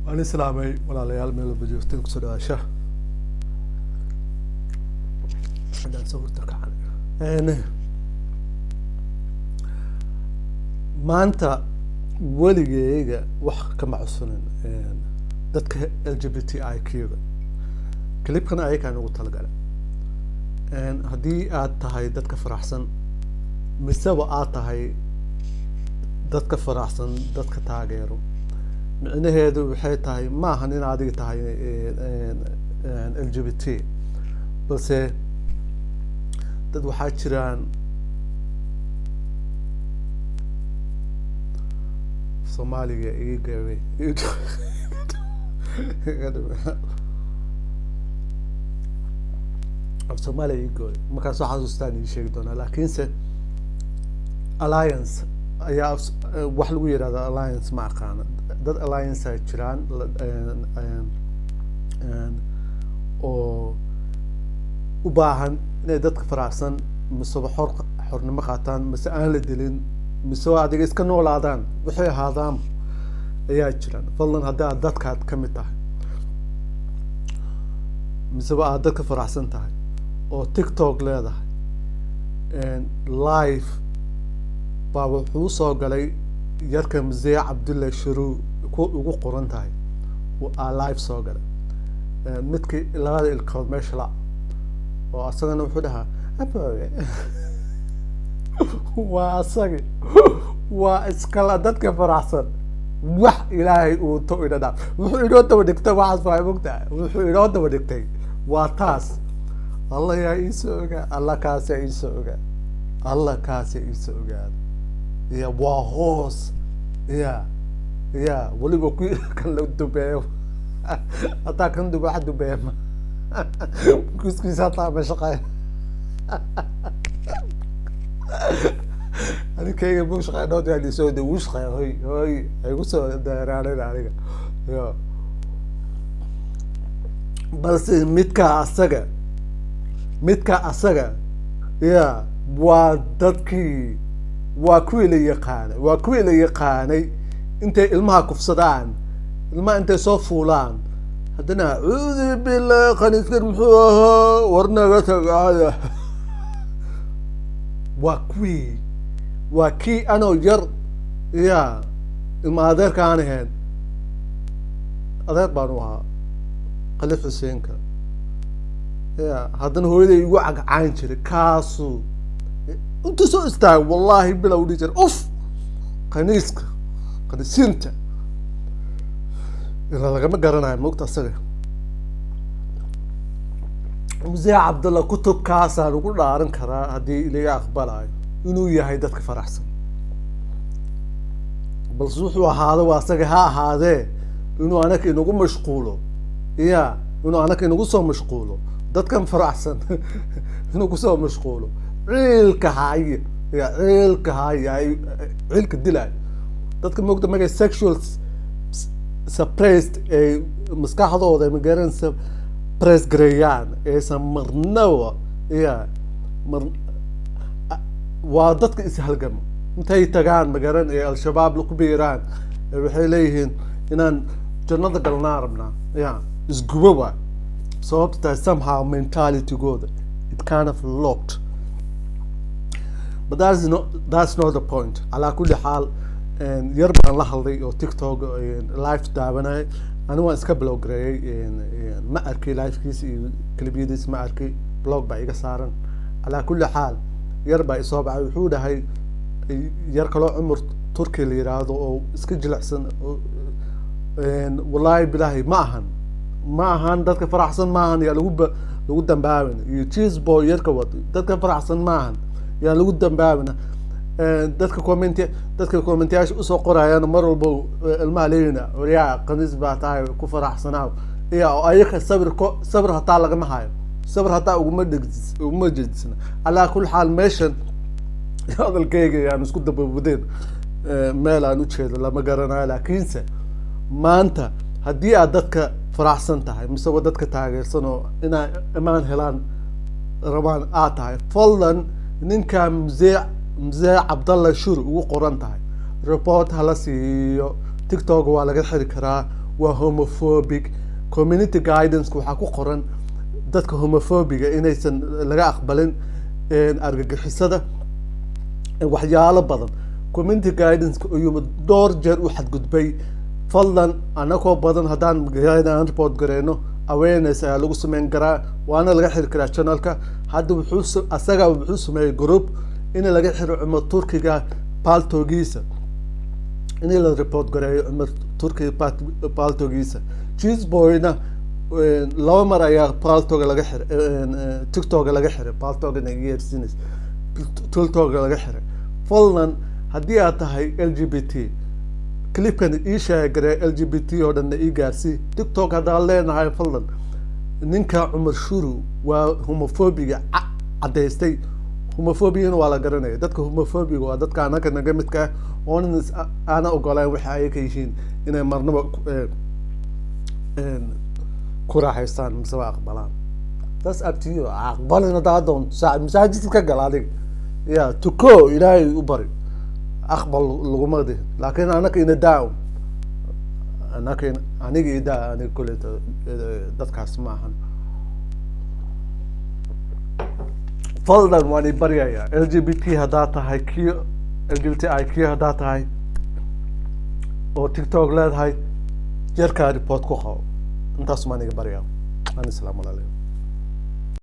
أنا سلامي ولا ليال من البجوستين كسر شة عندنا صورتك أنا ما أنت وليجا وح كم عصرين دتك LGBTI كيوجا كليب كان أي كانوا وطلقنا هدي هاي دتك فرحسن مسوا هاي دتك فرحسن دتك تاجرو معناheedu waxay tahay ma ahan in adiga tahay LGBT balse dad waxaa jiraan Soomaaliga iga gaabay Soomaaliga iga gaabay markaas waxaa xasuustaan ii sheegi doonaa laakiinse alliance ayaa wax lagu yiraahdo alliance ma aqaan dad alliance ay jiraan oo u baahan inay dadka faraxsan mise xornimo qaataan mise aan la dilin mise adiga iska noolaadaan waxay ahaadaan ayaa jiraan fadlan haddii aad dadkaad ka mid tahay mise aad dadka faraxsan tahay oo TikTok leedahay live baa wuxuu soo galay yarka Mzee Cabdulle Shuru ku ugu qoran tahay waa live soo galay midkii labada ilkood meesha la oo asagana wuxuu dhahaa waa asagi waa iskala dadka faraxsan wax ilaahay uu to idhada wuxuu inoo daba dhigtay waxaas waa mugtaa wuxuu inoo daba dhigtay waa taas Allah yaa iisoo ogaa Allah kaas yaa iisoo ogaa Allah kaas yaa iisoo ogaa يا واهوس يا ولي بقول كان لو دبي أتا كان دبي واحد دبي ما كوس هطلع مشقة أنا كي بوش قاعد نودي على سود وش قاعد هاي وش داير علينا يا بس متك أسجع يا وادتكي waa kuwii la yaqaanay intay ilmaha kufsadaan ilmaha intay soo fuulaan haddana a'uudu billahi qaniskar muxuu ahaa warnaga tagaaya waa kii anoo yar yaa ilma adeerka aan ahayn adeer baan u ahaa Khalif Xuseenka yaa haddana hooyaday igu cagcaan jiray kaasuu انت سو استاغ والله بلا وديجر اوف قنيسك قنيسينتا إذا لقما قرناي موقت أسرع Mzee Cabdulle kutub kaasaan ugu dhaaran karaa haddii ilaga aqbalayo inuu yahay dadka faraxsan balse wuxuu ahaado waa asaga ha ahaadee inuu anaka inagu mashquulo inuu anaka inagu soo mashquulo dadkan faraxsan inagu soo mashquulo ciilka haaya ciilka dilay dadka moogta magay sexual suppressed ee maskaxdooda ma garanaysa press gareeyaan aysan marnaba waa dadka is halgama intay tagaan ma garan ee al-shabaab ku biiraan waxay leeyihiin inaan jannada galnaa rabnaa isguba sababta somehow mentality gooda it kind of locked. But that's not the point. على كل حال يربح الله هذي أو تيك توك لايف دابنا أنا وان سكبلو جراي ما أركي لايف كيس كليبيدس ما أركي بلوج بعيقة صارن على كل حال يربح إصابة وحودة هاي يركلو عمر تركي اللي يرادو أو سكجل أحسن والله بالله معهن دتك فرحسن معهن يا لو قدام باين يتشيز بو يركود دتك فرحسن معهن يا لو قدام باينا dadka commentayaasha u soo qorayaan mar walba ilmaaleena wariyaa qaniis baa tahay ku faraxsanaa oo ayaka sabir hataa laga mahayo sabir hataa uguma jeedisna ala kul xaal meeshan hadalkayga aan isku dababadeen meel aan u jeedo lama garanayo laakiinse maanta haddii aad dadka faraxsan tahay mise dadka taageersan oo inay imaan helaan rabaan aad tahay Fadlan ninka Mzee Cabdulle Shuru ugu qoran tahay report hala siiyo TikTok waa laga xiri karaa waa homophobic community guidance waxaa ku qoran dadka homophobiga inaysan laga aqbalin argagixisada waxyaalo badan community guidance ayuu door jeer u xadgudbay fadlan anagoo badan haddaan aan report gareyno awareness ayaa lagu sameyn karaa waana laga xiri karaa channelka hadda asaga wuxuu sameeyey group in laga xiro cumar turkiga paltogiisa in la report gareeyo cumar turkiga paltogiisa cheese boyna laba mar ayaa paltoga laga xiray tiktoka laga xiray paltoga nageersinis tiktoka laga xiray fadlan haddii aad tahay LGBT clipkan ii sheegay LGBT oo dhan ii gaarsi tiktok hadaan leenahay fadlan ninka cumar shuru waa homophobiga cadeystay homophobia waa la garanaya dadka homophobiga waa dadka anaga naga midka oonan ana ogolaan waxa ay ka yihiin inay marnaba ku raaxaystaan mise waa aqbalaan that's up to you aqbalina daadon masaajidka gal adig ya tuko ilaahay u bari aqbal laguma dhihin laakiin anaka ina daaw aniga idaa aniga kuleeta dadkaas maahan fadlan waan i baryaya LGBT haddaa tahay kii LGBTIQ haddaa tahay oo tiktok leedahay jeerkaa report ku qabo intaas maan iga baryaa. Asalaamu calaykum.